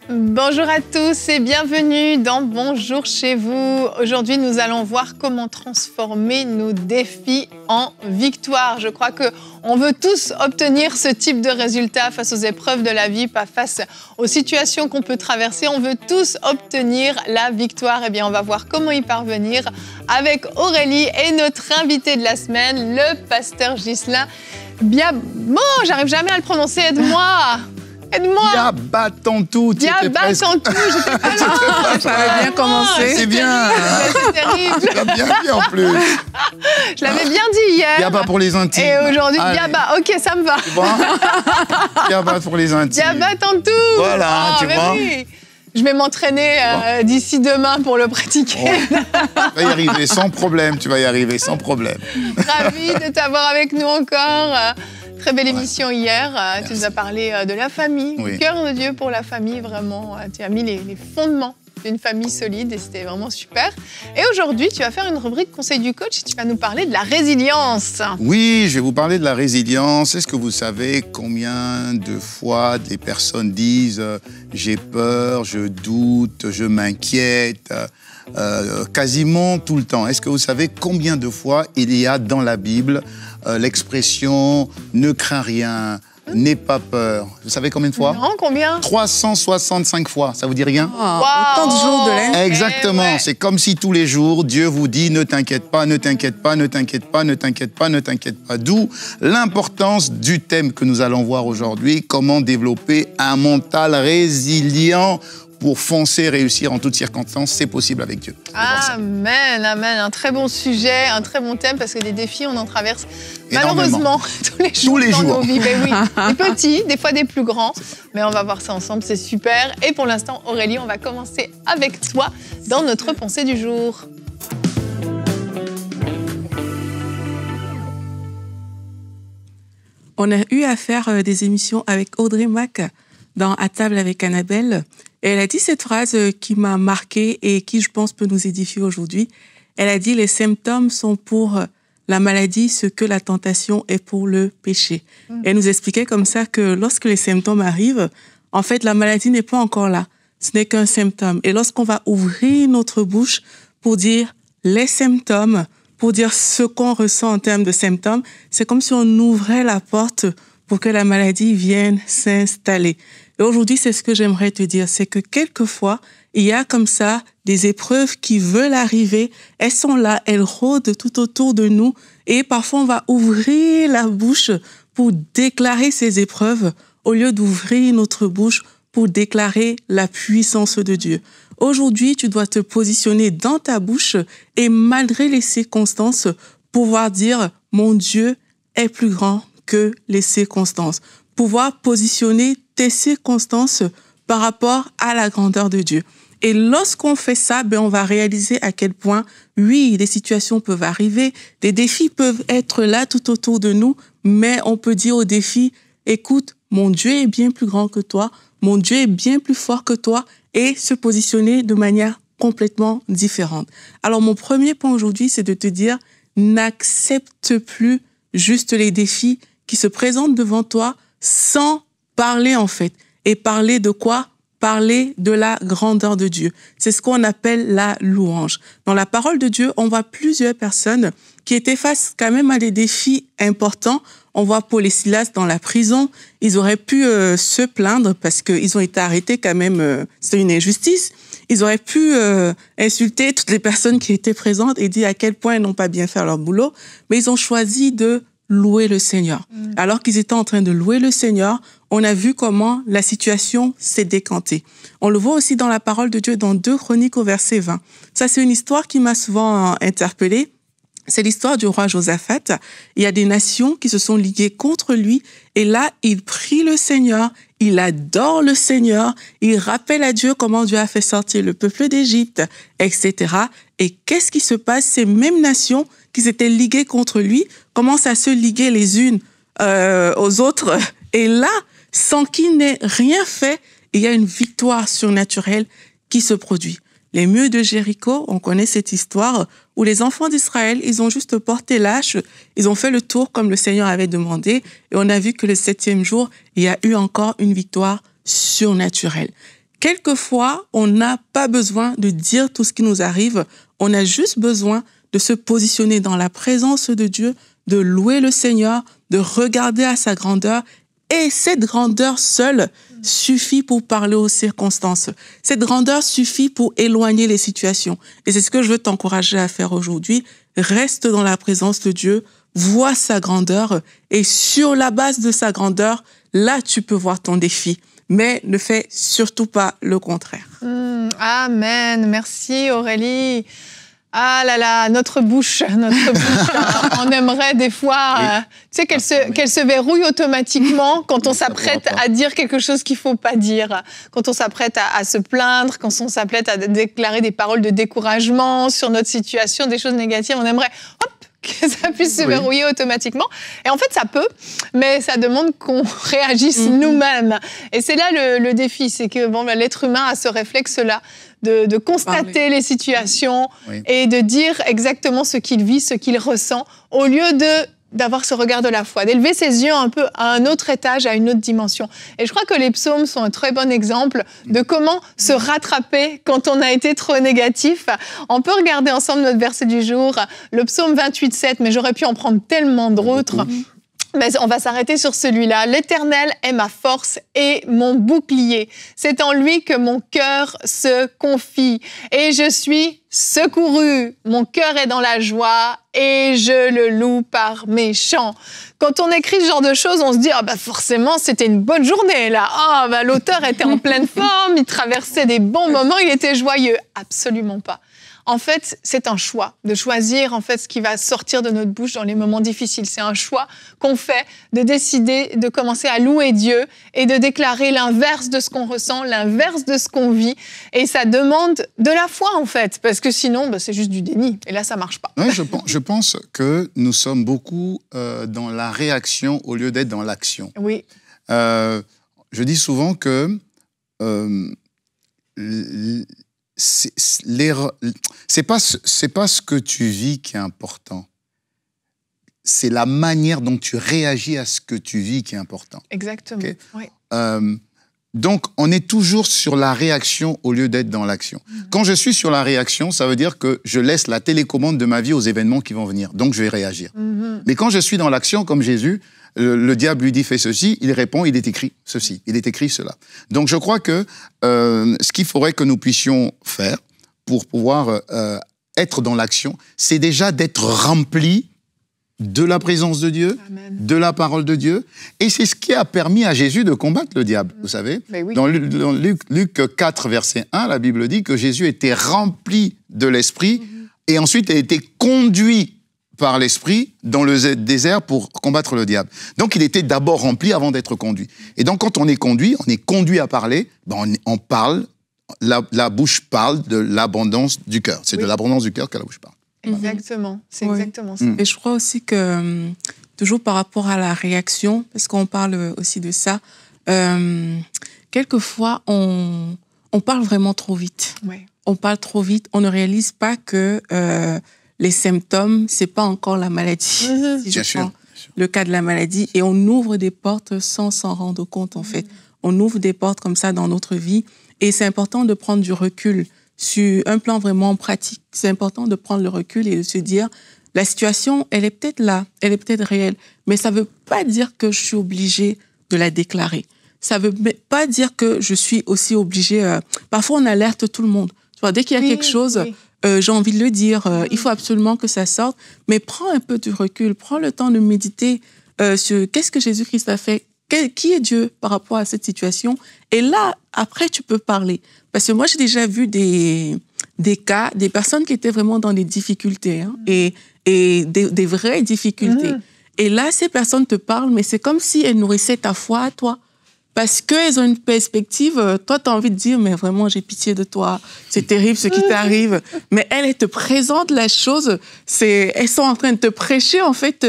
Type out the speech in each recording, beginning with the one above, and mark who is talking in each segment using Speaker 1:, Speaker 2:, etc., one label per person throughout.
Speaker 1: Bonjour à tous et bienvenue dans Bonjour chez vous. Aujourd'hui, nous allons voir comment transformer nos défis en victoire. Je crois qu'on veut tous obtenir ce type de résultat face aux épreuves de la vie, pas face aux situations qu'on peut traverser. On veut tous obtenir la victoire. Eh bien, on va voir comment y parvenir avec Aurélie et notre invité de la semaine, le pasteur Ghislain Bon, j'arrive jamais à le prononcer, aide-moi. Aide-moi.
Speaker 2: Diabatantou, tu étais presque.
Speaker 1: Diabatantou, j'étais pas là.
Speaker 3: J'avais bien commencé.
Speaker 2: C'est bien.
Speaker 1: C'est terrible.
Speaker 2: Tu l'as bien dit en plus.
Speaker 1: Je l'avais bien dit hier.
Speaker 2: Diaba pour les intimes.
Speaker 1: Et aujourd'hui,
Speaker 2: Allez.
Speaker 1: Diaba. Ok, ça me va.
Speaker 2: Tu vois. Diaba pour les intimes.
Speaker 1: Diabatantou.
Speaker 2: Voilà, tu vois.
Speaker 1: Oui. Je vais m'entraîner d'ici demain pour le pratiquer.
Speaker 2: Oh. Tu vas y arriver sans problème. Tu vas y arriver sans problème.
Speaker 1: Ravie de t'avoir avec nous encore. Très belle émission hier. Tu nous as parlé de la famille, du cœur de Dieu pour la famille, vraiment. Tu as mis les fondements d'une famille solide et c'était vraiment super. Et aujourd'hui, tu vas faire une rubrique Conseil du coach et tu vas nous parler de la résilience.
Speaker 2: Oui, je vais vous parler de la résilience. Est-ce que vous savez combien de fois des personnes disent j'ai peur, je doute, je m'inquiète quasiment tout le temps. Est-ce que vous savez combien de fois il y a dans la Bible l'expression « ne crains rien », « n'aie pas peur ». Vous savez combien de fois?
Speaker 1: Non, combien?
Speaker 2: 365 fois. Ça vous dit rien?
Speaker 3: Autant de jours de l'année.
Speaker 2: Exactement.
Speaker 1: Ouais.
Speaker 2: C'est comme si tous les jours, Dieu vous dit « ne t'inquiète pas, ne t'inquiète pas, ne t'inquiète pas, ne t'inquiète pas, ne t'inquiète pas ». D'où l'importance du thème que nous allons voir aujourd'hui, comment développer un mental résilient pour foncer et réussir en toutes circonstances. C'est possible avec Dieu.
Speaker 1: Amen, amen. Un très bon sujet, un très bon thème, parce que des défis, on en traverse malheureusement tous les jours dans nos vies. Ben oui, des petits, des fois des plus grands. Mais on va voir ça ensemble, c'est super. Et pour l'instant, Aurélie, on va commencer avec toi dans notre pensée du jour.
Speaker 3: On a eu à faire des émissions avec Audrey Mac dans À table avec Annabelle. Et elle a dit cette phrase qui m'a marquée et qui, je pense, peut nous édifier aujourd'hui. Elle a dit « Les symptômes sont pour la maladie ce que la tentation est pour le péché ». Elle nous expliquait comme ça que lorsque les symptômes arrivent, en fait, la maladie n'est pas encore là. Ce n'est qu'un symptôme. Et lorsqu'on va ouvrir notre bouche pour dire les symptômes, pour dire ce qu'on ressent en termes de symptômes, c'est comme si on ouvrait la porte pour que la maladie vienne s'installer. Et aujourd'hui, c'est ce que j'aimerais te dire, c'est que quelquefois, il y a comme ça des épreuves qui veulent arriver, elles sont là, elles rôdent tout autour de nous, et parfois on va ouvrir la bouche pour déclarer ces épreuves, au lieu d'ouvrir notre bouche pour déclarer la puissance de Dieu. Aujourd'hui, tu dois te positionner dans ta bouche et malgré les circonstances, pouvoir dire « Mon Dieu est plus grand que les circonstances ». Pouvoir positionner tes circonstances par rapport à la grandeur de Dieu. Et lorsqu'on fait ça, on va réaliser à quel point, oui, des situations peuvent arriver, des défis peuvent être là tout autour de nous, mais on peut dire aux défis, écoute, mon Dieu est bien plus grand que toi, mon Dieu est bien plus fort que toi, et se positionner de manière complètement différente. Alors, mon premier point aujourd'hui, c'est de te dire, n'accepte plus juste les défis qui se présentent devant toi sans parler en fait. Et parler de quoi? Parler de la grandeur de Dieu. C'est ce qu'on appelle la louange. Dans la parole de Dieu, on voit plusieurs personnes qui étaient face quand même à des défis importants. On voit Paul et Silas dans la prison. Ils auraient pu se plaindre parce qu'ils ont été arrêtés quand même. C'est une injustice. Ils auraient pu insulter toutes les personnes qui étaient présentes et dire à quel point ils n'ont pas bien fait leur boulot. Mais ils ont choisi de louer le Seigneur. Alors qu'ils étaient en train de louer le Seigneur, on a vu comment la situation s'est décantée. On le voit aussi dans la parole de Dieu dans 2 Chroniques au verset 20. Ça, c'est une histoire qui m'a souvent interpellée. C'est l'histoire du roi Josaphat. Il y a des nations qui se sont liguées contre lui et là, il prie le Seigneur, il adore le Seigneur, il rappelle à Dieu comment Dieu a fait sortir le peuple d'Égypte, etc. Et qu'est-ce qui se passe? Ces mêmes nations qui s'étaient liguées contre lui commencent à se liguer les unes aux autres. Et là, sans qu'il n'ait rien fait, il y a une victoire surnaturelle qui se produit. les murs de Jéricho, on connaît cette histoire, où les enfants d'Israël, ils ont juste porté l'âche, ils ont fait le tour comme le Seigneur avait demandé, et on a vu que le 7e jour, il y a eu encore une victoire surnaturelle. Quelquefois, on n'a pas besoin de dire tout ce qui nous arrive, on a juste besoin de se positionner dans la présence de Dieu, de louer le Seigneur, de regarder à sa grandeur, et cette grandeur seule suffit pour parler aux circonstances. Cette grandeur suffit pour éloigner les situations. Et c'est ce que je veux t'encourager à faire aujourd'hui. Reste dans la présence de Dieu, vois sa grandeur, et sur la base de sa grandeur, là, tu peux voir ton défi. Mais ne fais surtout pas le contraire.
Speaker 1: Amen. Merci Aurélie. Ah là là, notre bouche, on aimerait des fois, tu sais, qu'elle se verrouille automatiquement quand on s'apprête à dire quelque chose qu'il ne faut pas dire, quand on s'apprête à se plaindre, quand on s'apprête à déclarer des paroles de découragement sur notre situation, des choses négatives, on aimerait, hop, que ça puisse se verrouiller automatiquement. Et en fait, ça peut, mais ça demande qu'on réagisse nous-mêmes. Et c'est là le défi, c'est que l'être humain a ce réflexe-là, de constater les situations et de dire exactement ce qu'il vit, ce qu'il ressent, au lieu d'avoir ce regard de la foi, d'élever ses yeux un peu à un autre étage, à une autre dimension. Et je crois que les psaumes sont un très bon exemple de comment se rattraper quand on a été trop négatif. On peut regarder ensemble notre verset du jour, le psaume 28:7, mais j'aurais pu en prendre tellement d'autres. Mais on va s'arrêter sur celui-là. « L'Éternel est ma force et mon bouclier. C'est en lui que mon cœur se confie. Et je suis secouru. Mon cœur est dans la joie et je le loue par mes chants. » Quand on écrit ce genre de choses, on se dit forcément, c'était une bonne journée, là. L'auteur était en pleine forme, il traversait des bons moments, il était joyeux. Absolument pas. En fait, c'est un choix de choisir en fait ce qui va sortir de notre bouche dans les moments difficiles. C'est un choix qu'on fait de décider de commencer à louer Dieu et de déclarer l'inverse de ce qu'on ressent, l'inverse de ce qu'on vit. Et ça demande de la foi en fait, parce que sinon, c'est juste du déni. Et là, ça marche pas.
Speaker 2: Oui, je pense que nous sommes beaucoup dans la réaction au lieu d'être dans l'action.
Speaker 1: Oui.
Speaker 2: Je dis souvent que c'est pas ce que tu vis qui est important. C'est la manière dont tu réagis à ce que tu vis qui est important.
Speaker 1: Exactement. Okay?
Speaker 2: Oui. Donc, on est toujours sur la réaction au lieu d'être dans l'action. Quand je suis sur la réaction, ça veut dire que je laisse la télécommande de ma vie aux événements qui vont venir. Donc, je vais réagir. Mais quand je suis dans l'action, comme Jésus, le diable lui dit « fais ceci », il répond « il est écrit ceci, il est écrit cela ». Donc, je crois que ce qu'il faudrait que nous puissions faire pour pouvoir être dans l'action, c'est déjà d'être remplis de la présence de Dieu, Amen. De la parole de Dieu. Et c'est ce qui a permis à Jésus de combattre le diable, vous savez. Oui. Dans Luc 4, verset 1, la Bible dit que Jésus était rempli de l'Esprit et ensuite a été conduit par l'Esprit dans le désert pour combattre le diable. Donc, il était d'abord rempli avant d'être conduit. Et donc, quand on est conduit à parler, on parle, la bouche parle de l'abondance du cœur. C'est de l'abondance du cœur que la bouche parle.
Speaker 1: Exactement, c'est exactement ça.
Speaker 3: Et je crois aussi que, toujours par rapport à la réaction, parce qu'on parle aussi de ça, quelquefois, on parle vraiment trop vite. Ouais. On parle trop vite, on ne réalise pas que les symptômes, c'est pas encore la maladie. Si je prends le cas de la maladie, et on ouvre des portes sans s'en rendre compte, en fait. On ouvre des portes comme ça dans notre vie, et c'est important de prendre du recul. Sur un plan vraiment pratique, c'est important de prendre le recul et de se dire, la situation, elle est peut-être là, elle est peut-être réelle, mais ça ne veut pas dire que je suis obligée de la déclarer. Ça ne veut pas dire que je suis aussi obligée... Parfois, on alerte tout le monde. Tu vois, dès qu'il y a quelque chose, j'ai envie de le dire, il faut absolument que ça sorte, mais prends un peu de recul, prends le temps de méditer sur qu'est-ce que Jésus-Christ a fait, qui est Dieu par rapport à cette situation, et là, après, tu peux parler. Parce que moi, j'ai déjà vu des cas, des personnes qui étaient vraiment dans des difficultés, et des vraies difficultés. Et là, ces personnes te parlent, mais c'est comme si elles nourrissaient ta foi à toi. Parce qu'elles ont une perspective, toi, tu as envie de dire, mais vraiment, j'ai pitié de toi, c'est terrible ce qui t'arrive. Mais elles te présentent la chose, elles sont en train de te prêcher, en fait,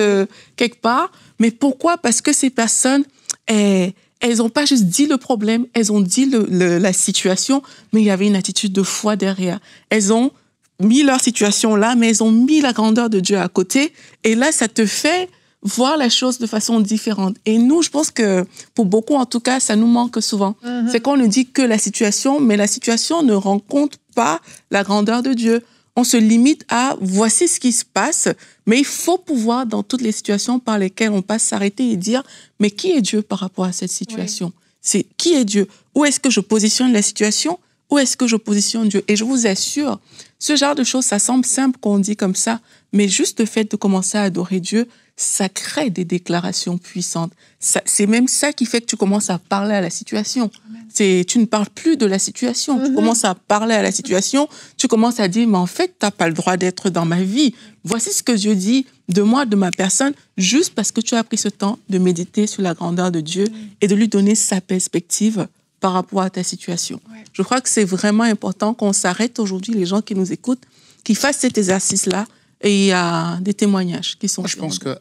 Speaker 3: quelque part. Mais pourquoi? Parce que ces personnes, elles elles n'ont pas juste dit le problème, elles ont dit la situation, mais il y avait une attitude de foi derrière. Elles ont mis leur situation là, mais elles ont mis la grandeur de Dieu à côté. Et là, ça te fait voir la chose de façon différente. Et nous, je pense que pour beaucoup, en tout cas, ça nous manque souvent. C'est qu'on ne dit que la situation, mais la situation ne rend compte pas la grandeur de Dieu. On se limite à voici ce qui se passe, mais il faut pouvoir, dans toutes les situations par lesquelles on passe, s'arrêter et dire mais qui est Dieu par rapport à cette situation? C'est qui est Dieu? Où est-ce que je positionne la situation? Où est-ce que je positionne Dieu? Et je vous assure, ce genre de choses, ça semble simple qu'on dit comme ça, mais juste le fait de commencer à adorer Dieu, ça crée des déclarations puissantes. C'est même ça qui fait que tu commences à parler à la situation. Tu ne parles plus de la situation. Tu commences à parler à la situation. Tu commences à dire, mais en fait, tu n'as pas le droit d'être dans ma vie. Voici ce que Dieu dit de moi, de ma personne, juste parce que tu as pris ce temps de méditer sur la grandeur de Dieu et de lui donner sa perspective par rapport à ta situation. Je crois que c'est vraiment important qu'on s'arrête aujourd'hui, les gens qui nous écoutent, qui fassent cet exercice-là. Et il y a des témoignages qui sont...
Speaker 2: Moi, je pense que,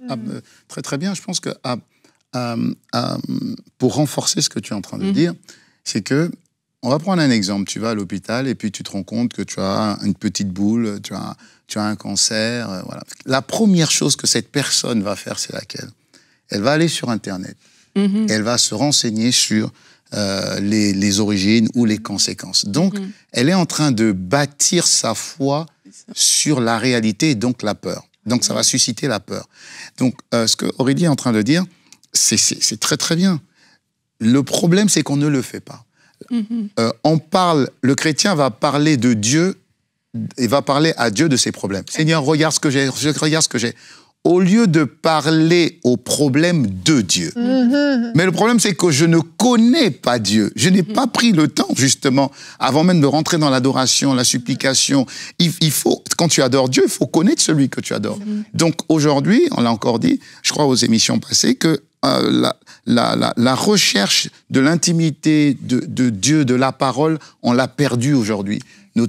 Speaker 2: très très bien, je pense que pour renforcer ce que tu es en train de dire, c'est que, on va prendre un exemple, tu vas à l'hôpital et puis tu te rends compte que tu as une petite boule, tu as un cancer, voilà. La première chose que cette personne va faire, c'est laquelle? Elle va aller sur Internet, elle va se renseigner sur les origines ou les conséquences. Donc, elle est en train de bâtir sa foi sur la réalité et donc la peur. Donc, ça va susciter la peur. Donc, ce que Aurélie est en train de dire, c'est très, très bien. Le problème, c'est qu'on ne le fait pas. Le chrétien va parler de Dieu et va parler à Dieu de ses problèmes. Seigneur, regarde ce que j'ai, regarde ce que j'ai. Au lieu de parler aux problèmes de Dieu. Mais le problème, c'est que je ne connais pas Dieu. Je n'ai pas pris le temps, justement, avant même de rentrer dans l'adoration, la supplication. Il faut, quand tu adores Dieu, il faut connaître celui que tu adores. Donc aujourd'hui, on l'a encore dit, je crois aux émissions passées, que la recherche de l'intimité de Dieu, de la parole, on l'a perdue aujourd'hui. Nos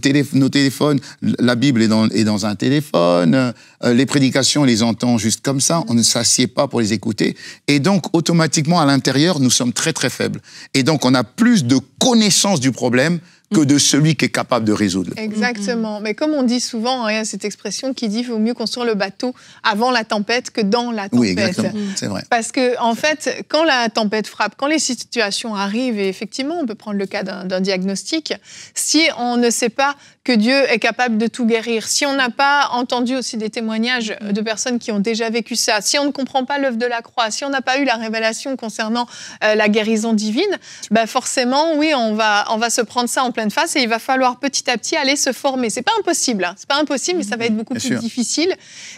Speaker 2: téléphones, la Bible est dans un téléphone, les prédications, on les entend juste comme ça, on ne s'assied pas pour les écouter. Et donc, automatiquement, à l'intérieur, nous sommes très, très faibles. Et donc, on a plus de connaissance du problème que de celui qui est capable de résoudre.
Speaker 1: Exactement. Mais comme on dit souvent, il y a cette expression qui dit qu'il vaut mieux construire le bateau avant la tempête que dans la tempête.
Speaker 2: Oui, exactement. C'est vrai.
Speaker 1: Parce que, en fait, quand la tempête frappe, quand les situations arrivent, et effectivement, on peut prendre le cas d'un diagnostic, si on ne sait pas que Dieu est capable de tout guérir, si on n'a pas entendu aussi des témoignages de personnes qui ont déjà vécu ça, si on ne comprend pas l'œuvre de la croix, si on n'a pas eu la révélation concernant la guérison divine, bah forcément, oui, on va se prendre ça en pleine face et il va falloir petit à petit aller se former. C'est pas impossible, hein. C'est pas impossible, mais ça va être beaucoup plus difficile.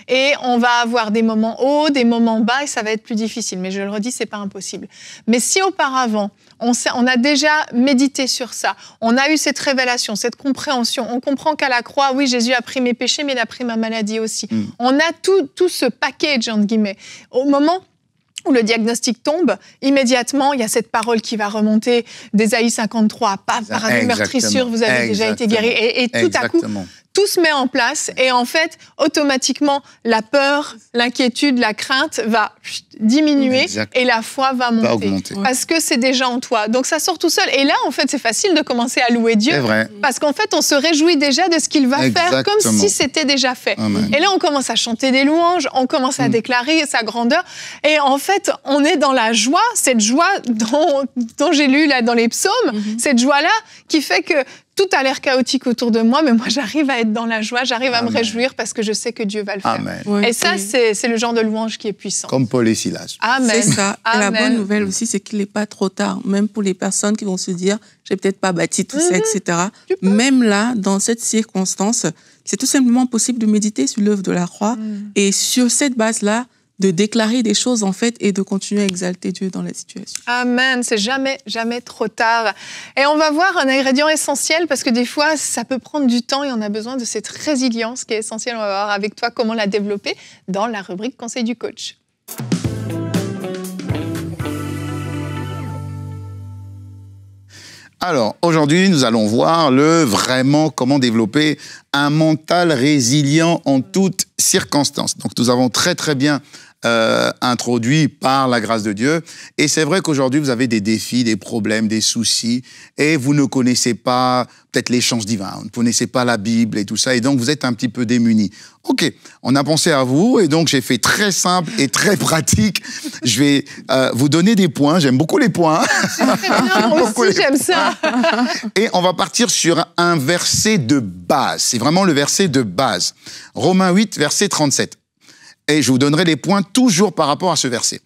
Speaker 1: Et on va avoir des moments hauts, des moments bas et ça va être plus difficile. Mais je le redis, c'est pas impossible. Mais si auparavant, on a déjà médité sur ça, on a eu cette révélation, cette compréhension, on comprend qu'à la croix, oui, Jésus a pris mes péchés, mais il a pris ma maladie aussi. On a tout ce package, entre guillemets. Au moment où le diagnostic tombe, immédiatement, il y a cette parole qui va remonter d'Ésaïe 53. Par une meurtrissure, vous avez déjà été guéri. Et tout à coup, tout se met en place. Et en fait, automatiquement, la peur, l'inquiétude, la crainte va diminuer et la foi va monter. Parce que c'est déjà en toi. Donc, ça sort tout seul. Et là, en fait, c'est facile de commencer à louer Dieu. Parce qu'en fait, on se réjouit déjà de ce qu'il va faire comme si c'était déjà fait. Amen. Et là, on commence à chanter des louanges, on commence à déclarer sa grandeur. Et en fait, on est dans la joie, cette joie dont j'ai lu là dans les psaumes, cette joie-là qui fait que tout a l'air chaotique autour de moi, mais moi, j'arrive à être dans la joie, j'arrive à me réjouir parce que je sais que Dieu va le faire. Amen. Et ça, c'est le genre de louange qui est puissant.
Speaker 2: Comme Paul et Silas.
Speaker 1: Amen.
Speaker 3: C'est ça. Et la bonne nouvelle aussi, c'est qu'il n'est pas trop tard. Même pour les personnes qui vont se dire, j'ai peut-être pas bâti tout ça, etc. Même là, dans cette circonstance, c'est tout simplement possible de méditer sur l'œuvre de la croix et sur cette base-là, de déclarer des choses, en fait, et de continuer à exalter Dieu dans la situation.
Speaker 1: Amen. C'est jamais, jamais trop tard. Et on va voir un ingrédient essentiel, parce que des fois, ça peut prendre du temps et on a besoin de cette résilience qui est essentielle. On va voir avec toi comment la développer dans la rubrique Conseil du coach.
Speaker 2: Alors, aujourd'hui, nous allons voir vraiment comment développer un mental résilient en toutes circonstances. Donc, nous avons très, très bien introduit par la grâce de Dieu. Et c'est vrai qu'aujourd'hui, vous avez des défis, des problèmes, des soucis, et vous ne connaissez pas peut-être les chances divines, vous ne connaissez pas la Bible et tout ça, et donc vous êtes un petit peu démunis. Ok, on a pensé à vous, et donc j'ai fait très simple et très pratique. Je vais vous donner des points, j'aime beaucoup les points.
Speaker 1: Moi aussi, j'aime ça.
Speaker 2: Et on va partir sur un verset de base, c'est vraiment le verset de base. Romains 8, verset 37. Et je vous donnerai les points toujours par rapport à ce verset.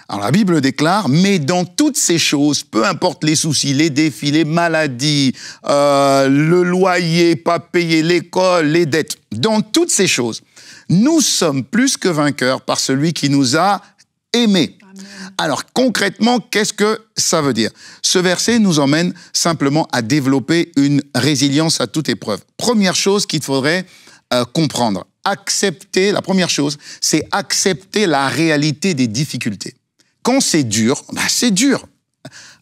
Speaker 2: Alors la Bible déclare, mais dans toutes ces choses, peu importe les soucis, les défis, les maladies, le loyer, pas payer l'école, les dettes, dans toutes ces choses, nous sommes plus que vainqueurs par celui qui nous a aimés. Amen. Alors concrètement, qu'est-ce que ça veut dire? Ce verset nous emmène simplement à développer une résilience à toute épreuve. Première chose qu'il faudrait comprendre, accepter, la première chose, c'est accepter la réalité des difficultés. Quand c'est dur, c'est dur.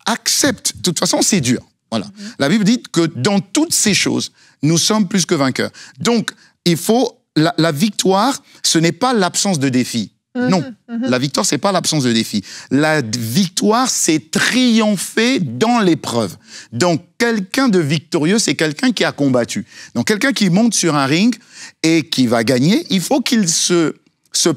Speaker 2: Accepte. De toute façon, c'est dur. Voilà. La Bible dit que dans toutes ces choses, nous sommes plus que vainqueurs. Donc, il faut... La victoire, ce n'est pas l'absence de défi. Non. La victoire, c'est pas l'absence de défi. La victoire, c'est triompher dans l'épreuve. Donc, quelqu'un de victorieux, c'est quelqu'un qui a combattu. Donc, quelqu'un qui monte sur un ring et qui va gagner, il faut qu'il se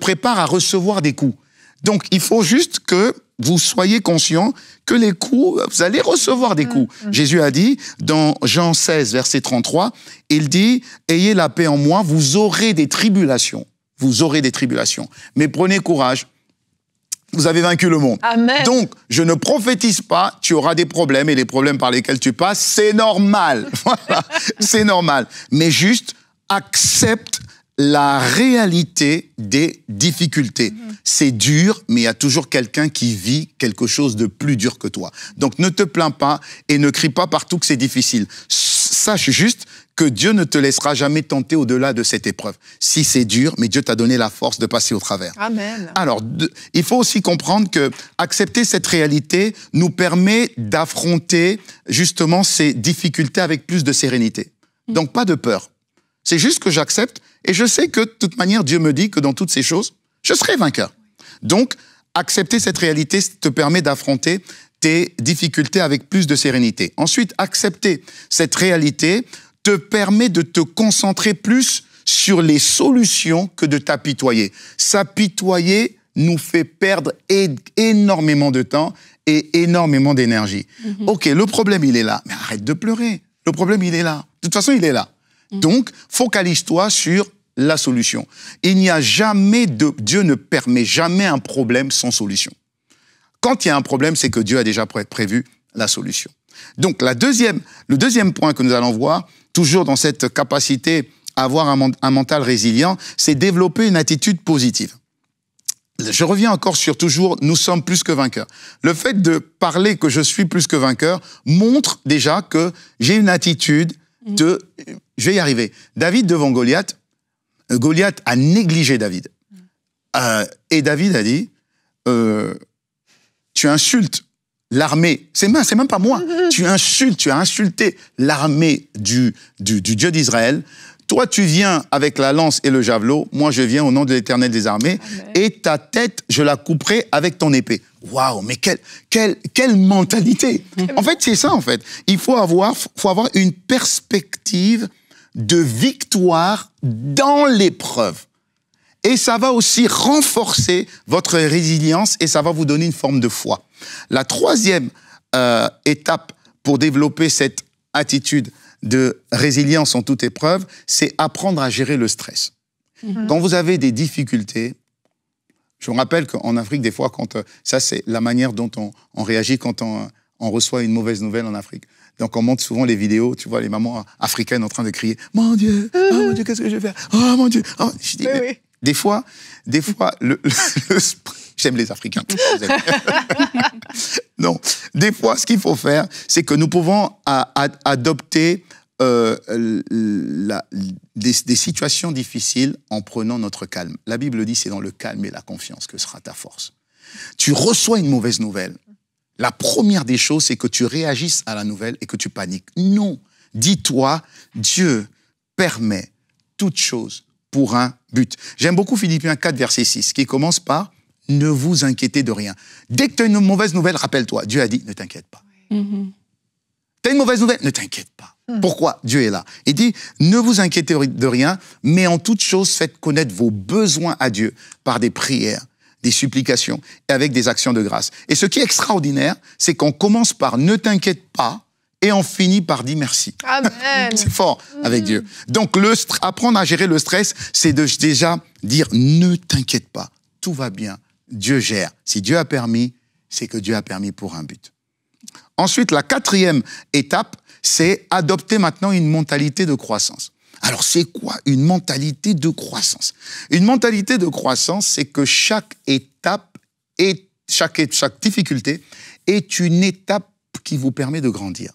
Speaker 2: prépare à recevoir des coups. Donc, il faut juste que vous soyez conscient que les coups, vous allez recevoir des coups. Jésus a dit, dans Jean 16, verset 33, il dit, « Ayez la paix en moi, vous aurez des tribulations. Vous aurez des tribulations. Mais prenez courage, vous avez vaincu le monde. »
Speaker 1: Amen.
Speaker 2: Donc, je ne prophétise pas, tu auras des problèmes, et les problèmes par lesquels tu passes, c'est normal. Voilà, c'est normal. Mais juste, accepte la réalité des difficultés. C'est dur, mais il y a toujours quelqu'un qui vit quelque chose de plus dur que toi. Donc, ne te plains pas et ne crie pas partout que c'est difficile. Sache juste que Dieu ne te laissera jamais tenter au-delà de cette épreuve. Si c'est dur, mais Dieu t'a donné la force de passer au travers.
Speaker 1: Amen.
Speaker 2: Alors, il faut aussi comprendre que accepter cette réalité nous permet d'affronter justement ces difficultés avec plus de sérénité. Donc, pas de peur. C'est juste que j'accepte et je sais que de toute manière, Dieu me dit que dans toutes ces choses, je serai vainqueur. Donc, accepter cette réalité te permet d'affronter tes difficultés avec plus de sérénité. Ensuite, accepter cette réalité te permet de te concentrer plus sur les solutions que de t'apitoyer. S'apitoyer nous fait perdre énormément de temps et énormément d'énergie. Ok, le problème, il est là. Mais arrête de pleurer. Le problème, il est là. De toute façon, il est là. Donc, focalise-toi sur la solution. Il n'y a jamais Dieu ne permet jamais un problème sans solution. Quand il y a un problème, c'est que Dieu a déjà prévu la solution. Donc, le deuxième point que nous allons voir, toujours dans cette capacité à avoir un mental résilient, c'est développer une attitude positive. Je reviens encore sur toujours, nous sommes plus que vainqueurs. Le fait de parler que je suis plus que vainqueur montre déjà que j'ai une attitude de... Je vais y arriver. David devant Goliath, Goliath a négligé David. Et David a dit, tu insultes l'armée, c'est même pas moi, tu as insulté l'armée du Dieu d'Israël. Toi, tu viens avec la lance et le javelot, moi je viens au nom de l'Éternel des armées, Amen. Et ta tête, je la couperai avec ton épée. Waouh, mais quelle mentalité. En fait, c'est ça, en fait. Il faut avoir une perspective de victoire dans l'épreuve. Et ça va aussi renforcer votre résilience et ça va vous donner une forme de foi. La troisième étape pour développer cette attitude de résilience en toute épreuve, c'est apprendre à gérer le stress. Quand vous avez des difficultés, je me rappelle qu'en Afrique, des fois, ça c'est la manière dont on réagit quand on reçoit une mauvaise nouvelle en Afrique. Donc on montre souvent les vidéos, tu vois les mamans africaines en train de crier « Mon Dieu, oh mon Dieu, qu'est-ce que je vais faire? Oh mon Dieu !» Je dis, oui. Des fois, j'aime les Africains. Non, des fois, ce qu'il faut faire, c'est que nous pouvons adopter des situations difficiles en prenant notre calme. La Bible dit, c'est dans le calme et la confiance que sera ta force. Tu reçois une mauvaise nouvelle. La première des choses, c'est que tu réagisses à la nouvelle et que tu paniques. Non, dis-toi, Dieu permet toute chose pour un but. J'aime beaucoup Philippiens 4, verset 6, qui commence par ne vous inquiétez de rien. Dès que tu as une mauvaise nouvelle, rappelle-toi, Dieu a dit, ne t'inquiète pas. Tu as une mauvaise nouvelle, ne t'inquiète pas. Pourquoi? Dieu est là. Il dit, ne vous inquiétez de rien, mais en toute chose, faites connaître vos besoins à Dieu par des prières, des supplications et avec des actions de grâce. Et ce qui est extraordinaire, c'est qu'on commence par ne t'inquiète pas et on finit par dire merci.
Speaker 1: Amen.
Speaker 2: C'est fort avec Dieu. Donc, apprendre à gérer le stress, c'est de déjà dire ne t'inquiète pas, tout va bien, Dieu gère. Si Dieu a permis, c'est que Dieu a permis pour un but. Ensuite, la 4e étape, c'est adopter maintenant une mentalité de croissance. Alors, c'est quoi une mentalité de croissance? Une mentalité de croissance, c'est que chaque étape, chaque difficulté est une étape qui vous permet de grandir.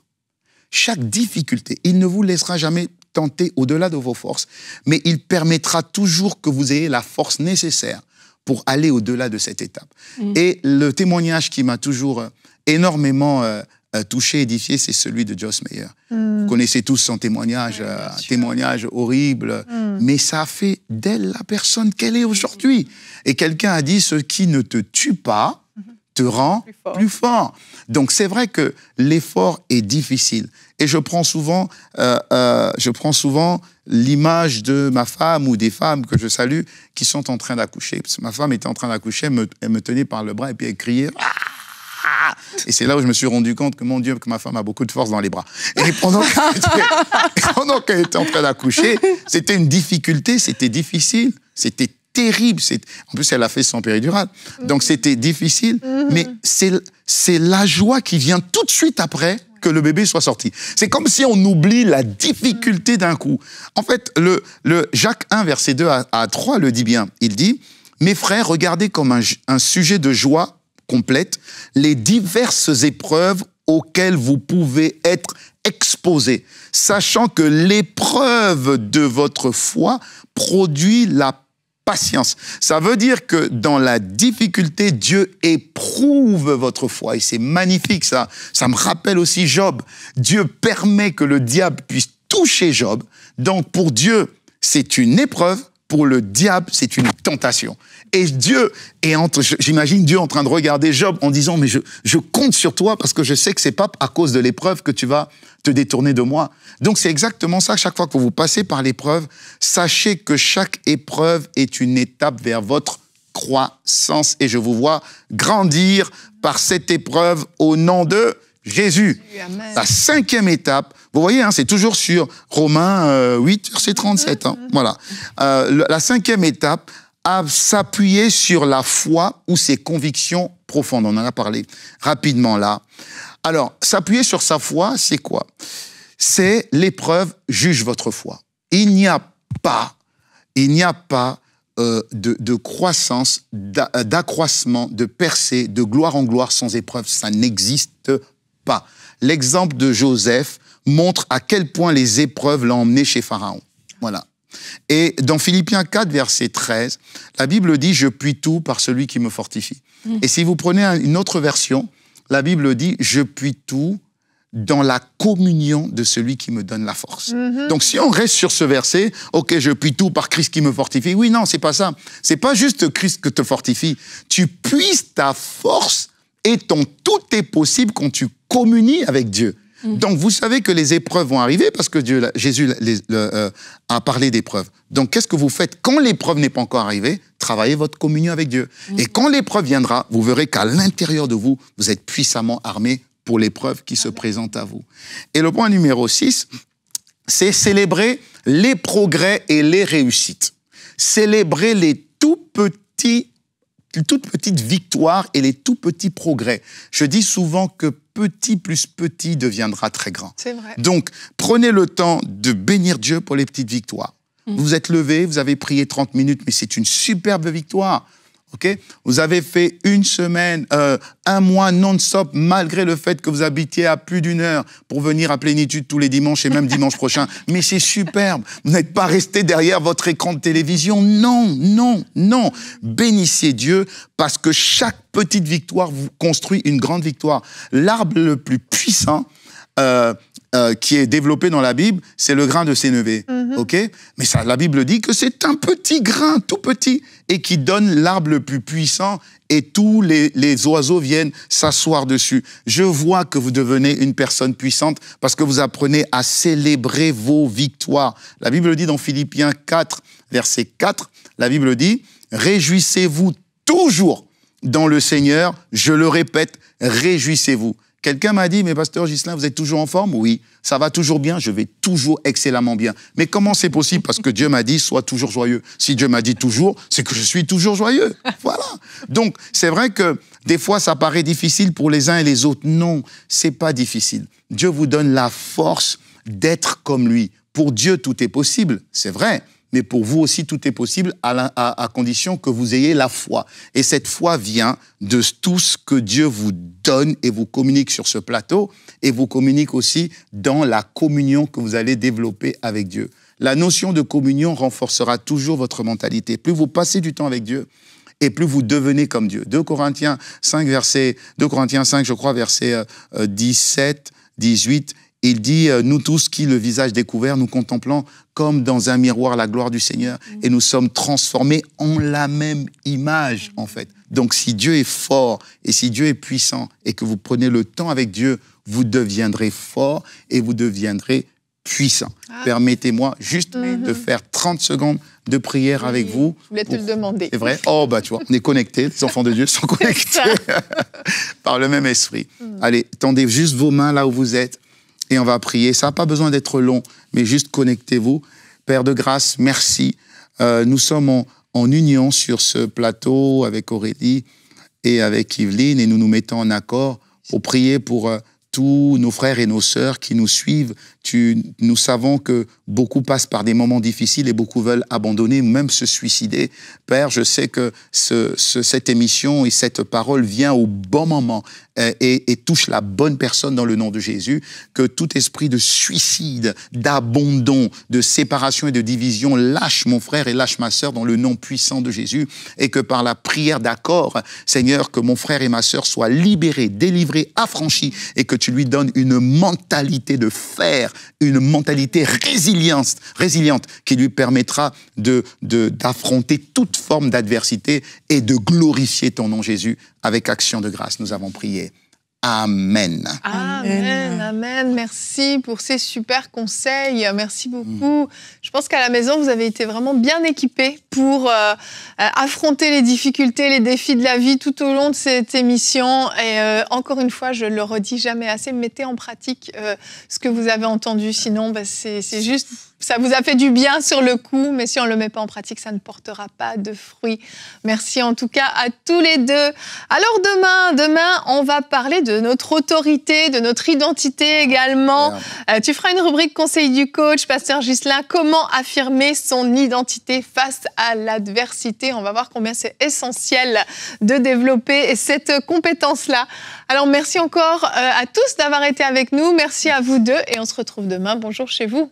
Speaker 2: Chaque difficulté, il ne vous laissera jamais tenter au-delà de vos forces, mais il permettra toujours que vous ayez la force nécessaire pour aller au-delà de cette étape. Et le témoignage qui m'a toujours énormément touché, édifié, c'est celui de Joyce Meyer. Vous connaissez tous son témoignage, un témoignage horrible, mais ça a fait d'elle la personne qu'elle est aujourd'hui. Et quelqu'un a dit, ce qui ne te tue pas te rend plus fort. Donc c'est vrai que l'effort est difficile. Et je prends souvent l'image de ma femme ou des femmes que je salue qui sont en train d'accoucher. Parce que ma femme était en train d'accoucher, elle me tenait par le bras et puis elle criait. Et c'est là où je me suis rendu compte que, mon Dieu, que ma femme a beaucoup de force dans les bras. Et pendant qu'elle était en train d'accoucher, c'était une difficulté, c'était difficile, c'était terrible. En plus, elle a fait son péridurale. Donc, c'était difficile. Mais c'est la joie qui vient tout de suite après que le bébé soit sorti. C'est comme si on oublie la difficulté d'un coup. En fait, Jacques 1, verset 2 à 3 le dit bien. Il dit, « Mes frères, regardez comme un sujet de joie complète les diverses épreuves auxquelles vous pouvez être exposés, sachant que l'épreuve de votre foi produit la patience. » Ça veut dire que dans la difficulté, Dieu éprouve votre foi. Et c'est magnifique, ça. Ça me rappelle aussi Job. Dieu permet que le diable puisse toucher Job. Donc pour Dieu, c'est une épreuve. Pour le diable, c'est une tentation. Et Dieu j'imagine Dieu en train de regarder Job en disant, mais je compte sur toi parce que je sais que c'est pas à cause de l'épreuve que tu vas te détourner de moi. Donc c'est exactement ça. Chaque fois que vous passez par l'épreuve, sachez que chaque épreuve est une étape vers votre croissance. Et je vous vois grandir par cette épreuve au nom de Jésus. Amen. La 5e étape, vous voyez, c'est toujours sur Romains 8, verset 37. Voilà. La 5e étape, à s'appuyer sur la foi ou ses convictions profondes. On en a parlé rapidement là. Alors, s'appuyer sur sa foi, c'est quoi? C'est l'épreuve juge votre foi. Il n'y a pas de croissance, d'accroissement, de percée, de gloire en gloire sans épreuve. Ça n'existe pas. L'exemple de Joseph montre à quel point les épreuves l'ont emmené chez Pharaon. Voilà. Et dans Philippiens 4, verset 13, la Bible dit « Je puis tout par celui qui me fortifie ». Et si vous prenez une autre version, la Bible dit « Je puis tout dans la communion de celui qui me donne la force ». Donc si on reste sur ce verset, « Ok, je puis tout par Christ qui me fortifie ». Oui, non, c'est pas ça. C'est pas juste Christ qui te fortifie. Tu puises ta force et ton tout est possible quand tu communies avec Dieu. Donc, vous savez que les épreuves vont arriver parce que Jésus a parlé d'épreuves. Donc, qu'est-ce que vous faites? Quand l'épreuve n'est pas encore arrivée, travaillez votre communion avec Dieu. Et quand l'épreuve viendra, vous verrez qu'à l'intérieur de vous, vous êtes puissamment armé pour l'épreuve qui se présente à vous. Et le point numéro 6, c'est célébrer les progrès et les réussites. Célébrer les toutes petites victoires et les tout petits progrès. Je dis souvent que petit plus petit deviendra très grand.
Speaker 1: C'est vrai.
Speaker 2: Donc, prenez le temps de bénir Dieu pour les petites victoires. Vous vous êtes levé, vous avez prié 30 minutes, mais c'est une superbe victoire. Okay? Vous avez fait une semaine, un mois non-stop, malgré le fait que vous habitiez à plus d'1 heure pour venir à Plénitude tous les dimanches et même dimanche prochain. Mais c'est superbe. Vous n'êtes pas resté derrière votre écran de télévision. Non, non, non. Bénissez Dieu parce que chaque petite victoire vous construit une grande victoire. L'arbre le plus puissant qui est développé dans la Bible, c'est le grain de sénévé. Ok? Mais ça, la Bible dit que c'est un petit grain, tout petit, et qui donne l'arbre le plus puissant, et tous les oiseaux viennent s'asseoir dessus. Je vois que vous devenez une personne puissante parce que vous apprenez à célébrer vos victoires. La Bible dit dans Philippiens 4, verset 4, la Bible dit « Réjouissez-vous toujours dans le Seigneur, je le répète, réjouissez-vous. » Quelqu'un m'a dit, mais pasteur Ghislain, vous êtes toujours en forme? Oui, ça va toujours bien, je vais toujours excellemment bien. Mais comment c'est possible? Parce que Dieu m'a dit, sois toujours joyeux. Si Dieu m'a dit toujours, c'est que je suis toujours joyeux. Voilà. Donc, c'est vrai que des fois, ça paraît difficile pour les uns et les autres. Non, c'est pas difficile. Dieu vous donne la force d'être comme lui. Pour Dieu, tout est possible, c'est vrai. Mais pour vous aussi, tout est possible à condition que vous ayez la foi. Et cette foi vient de tout ce que Dieu vous donne et vous communique sur ce plateau et vous communique aussi dans la communion que vous allez développer avec Dieu. La notion de communion renforcera toujours votre mentalité. Plus vous passez du temps avec Dieu et plus vous devenez comme Dieu. 2 Corinthiens 5, je crois, verset 17, 18, il dit, nous tous qui, le visage découvert, nous contemplons comme dans un miroir la gloire du Seigneur et nous sommes transformés en la même image, en fait. Donc, si Dieu est fort et si Dieu est puissant et que vous prenez le temps avec Dieu, vous deviendrez fort et vous deviendrez puissant. Permettez-moi juste de faire 30 secondes de prière avec vous.
Speaker 1: Je voulais te le demander.
Speaker 2: C'est vrai? Oh, bah, tu vois, on est connectés, les enfants de Dieu sont connectés par le même esprit. Allez, tendez juste vos mains là où vous êtes. Et on va prier. Ça n'a pas besoin d'être long, mais juste connectez-vous. Père de grâce, merci. Nous sommes en union sur ce plateau avec Aurélie et avec Yveline et nous nous mettons en accord pour prier pour tous nos frères et nos sœurs qui nous suivent. Nous savons que beaucoup passent par des moments difficiles et beaucoup veulent abandonner, même se suicider. Père, je sais que cette émission et cette parole vient au bon moment et touche la bonne personne dans le nom de Jésus. Que tout esprit de suicide, d'abandon, de séparation et de division lâche mon frère et lâche ma sœur dans le nom puissant de Jésus. Et que par la prière d'accord, Seigneur, que mon frère et ma sœur soient libérés, délivrés, affranchis et que tu lui donnes une mentalité de fer, une mentalité résiliente qui lui permettra d'affronter toute forme d'adversité et de glorifier ton nom, Jésus, avec action de grâce. Nous avons prié. Amen.
Speaker 1: Amen, amen. Merci pour ces super conseils. Merci beaucoup. Je pense qu'à la maison, vous avez été vraiment bien équipés pour affronter les difficultés, les défis de la vie tout au long de cette émission. Et encore une fois, je le redis jamais assez, mettez en pratique ce que vous avez entendu. Sinon, c'est juste... Ça vous a fait du bien sur le coup, mais si on ne le met pas en pratique, ça ne portera pas de fruits. Merci en tout cas à tous les deux. Alors demain, on va parler de notre autorité, de notre identité également. Tu feras une rubrique conseil du coach, pasteur Ghislain. Comment affirmer son identité face à l'adversité? On va voir combien c'est essentiel de développer cette compétence-là. Alors merci encore à tous d'avoir été avec nous. Merci à vous deux et on se retrouve demain. Bonjour chez vous.